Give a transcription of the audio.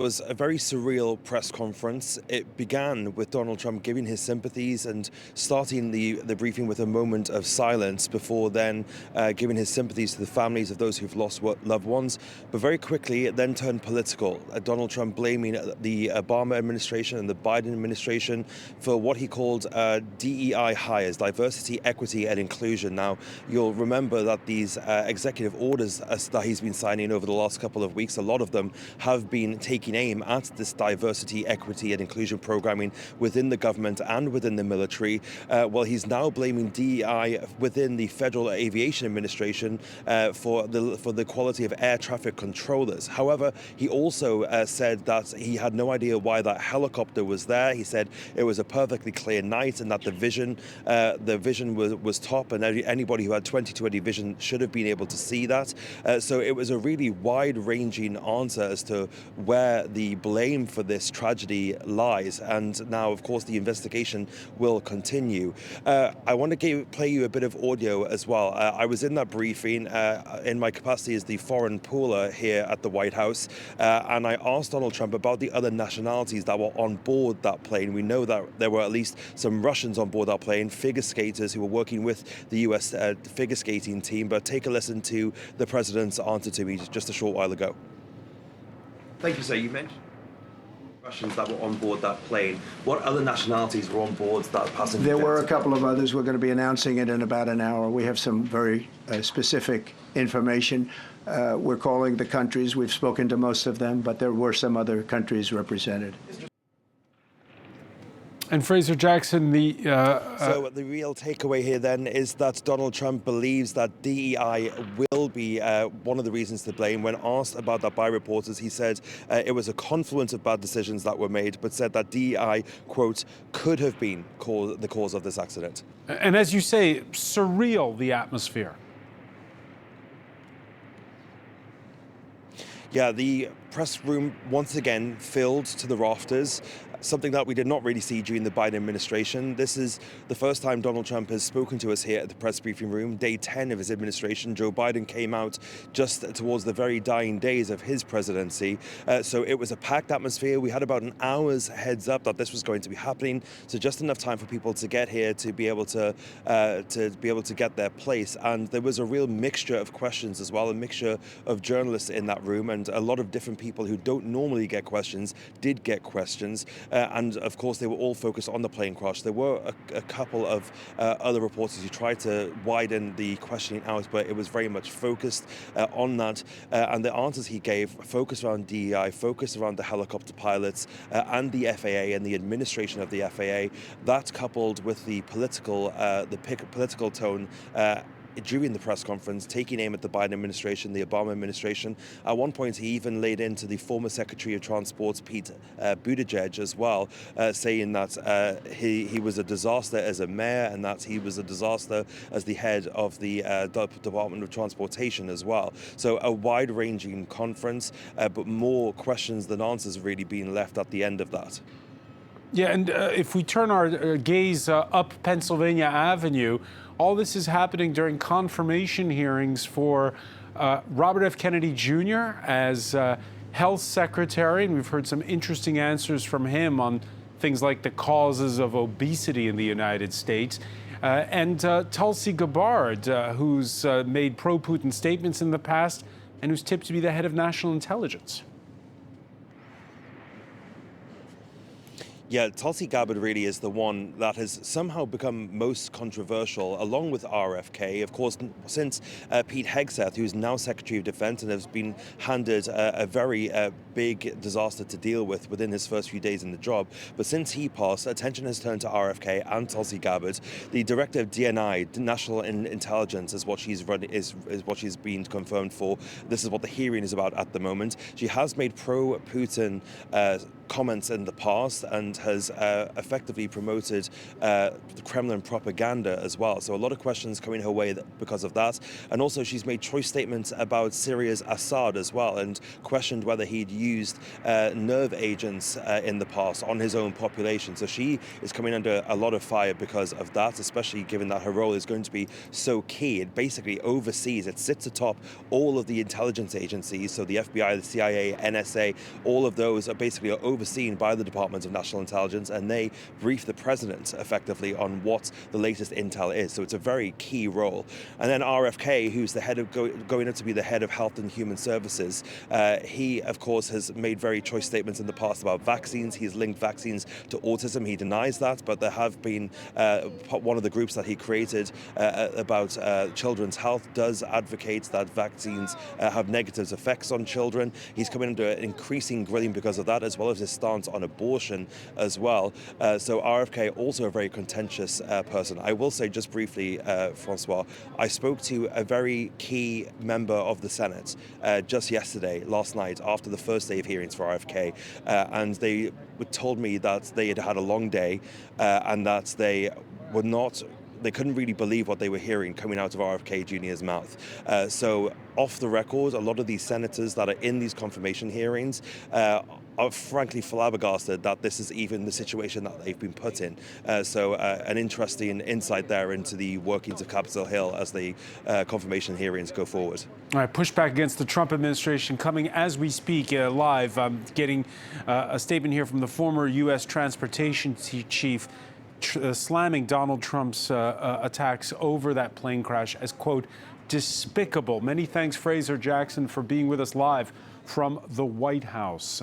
It was a very surreal press conference. It began with Donald Trump giving his sympathies and starting the briefing with a moment of silence before then giving his sympathies to the families of those who've lost loved ones. But very quickly, it then turned political. Donald Trump blaming the Obama administration and the Biden administration for what he called DEI hires, diversity, equity, and inclusion. Now, you'll remember that these executive orders that he's been signing over the last couple of weeks, a lot of them have been taking aim at this diversity, equity, and inclusion programming within the government and within the military. Well, he's now blaming DEI within the Federal Aviation Administration for the quality of air traffic controllers. However, he also said that he had no idea why that helicopter was there. He said it was a perfectly clear night and that the vision was top, and anybody who had 20/20 vision should have been able to see that. So it was a really wide-ranging answer as to where the blame for this tragedy lies. And now, of course, the investigation will continue. I want to play you a bit of audio as well. I was in that briefing in my capacity as the foreign pooler here at the White House, and I asked Donald Trump about the other nationalities that were on board that plane. We know that there were at least some Russians on board that plane, figure skaters who were working with the US figure skating team. But take a listen to the president's answer to me just a short while ago. Thank you, sir. You mentioned Russians that were on board that plane. What other nationalities were on board that passenger? There were a couple of others. We're going to be announcing it in about an hour. We have some very specific information. We're calling the countries. We've spoken to most of them, but there were some other countries represented. And Fraser Jackson, So the real takeaway here then is that Donald Trump believes that DEI will be one of the reasons to blame. When asked about that by reporters, he said it was a confluence of bad decisions that were made, but said that DEI, quote, could have been the cause of this accident. And as you say, surreal, the atmosphere. Yeah, the press room once again filled to the rafters. Something that we did not really see during the Biden administration. This is the first time Donald Trump has spoken to us here at the press briefing room. Day 10 of his administration. Joe Biden came out just towards the very dying days of his presidency. So it was a packed atmosphere. We had about an hour's heads up that this was going to be happening. So just enough time for people to get here to be able to get their place. And there was a real mixture of questions as well, a mixture of journalists in that room, and a lot of different people who don't normally get questions did get questions. And of course, they were all focused on the plane crash. There were a couple of other reporters who tried to widen the questioning out, but it was very much focused on that. And the answers he gave focused around DEI, focused around the helicopter pilots and the FAA and the administration of the FAA. That coupled with the political tone during the press conference, taking aim at the Biden administration, the Obama administration. At one point, he even laid into the former Secretary of Transport, Pete Buttigieg, as well, saying that he was a disaster as a mayor and that he was a disaster as the head of the Department of Transportation as well. So a wide-ranging conference, but more questions than answers really being left at the end of that. Yeah, and if we turn our gaze up Pennsylvania Avenue, all this is happening during confirmation hearings for Robert F. Kennedy Jr. as health secretary, and we've heard some interesting answers from him on things like the causes of obesity in the United States. And Tulsi Gabbard, who's made pro-Putin statements in the past and who's tipped to be the head of national intelligence. Yeah, Tulsi Gabbard really is the one that has somehow become most controversial, along with RFK. Of course, since Pete Hegseth, who's now Secretary of Defense and has been handed a very big disaster to deal with within his first few days in the job. But since he passed, attention has turned to RFK and Tulsi Gabbard. The director of DNI, National Intelligence, is what she's been confirmed for. This is what the hearing is about at the moment. She has made pro-Putin comments in the past and has effectively promoted the Kremlin propaganda as well. So a lot of questions coming her way because of that. And also she's made choice statements about Syria's Assad as well, and questioned whether he'd used nerve agents in the past on his own population. So she is coming under a lot of fire because of that, especially given that her role is going to be so key. It basically oversees, it sits atop all of the intelligence agencies, so the FBI, the CIA, NSA, all of those are basically overseen by the Department of National Intelligence, and they brief the president effectively on what the latest intel is. So it's a very key role. And then RFK, who's the head of going up to be the head of Health and Human Services, he of course has made very choice statements in the past about vaccines. He's linked vaccines to autism. He denies that, but there have been one of the groups that he created about children's health does advocate that vaccines have negative effects on children. He's coming under increasing grilling because of that, as well as his stance on abortion as well. So RFK, also a very contentious person. I will say just briefly, Francois, I spoke to a very key member of the Senate just yesterday, last night, after the first day of hearings for RFK, and they told me that they had had a long day and that they couldn't really believe what they were hearing coming out of RFK Jr.'s mouth. So off the record, a lot of these senators that are in these confirmation hearings are frankly flabbergasted that this is even the situation that they've been put in. So an interesting insight there into the workings of Capitol Hill as the confirmation hearings go forward. All right, pushback against the Trump administration coming as we speak live. I'm getting a statement here from the former U.S. transportation chief slamming Donald Trump's attacks over that plane crash as, quote, despicable. Many thanks, Fraser Jackson, for being with us live from the White House.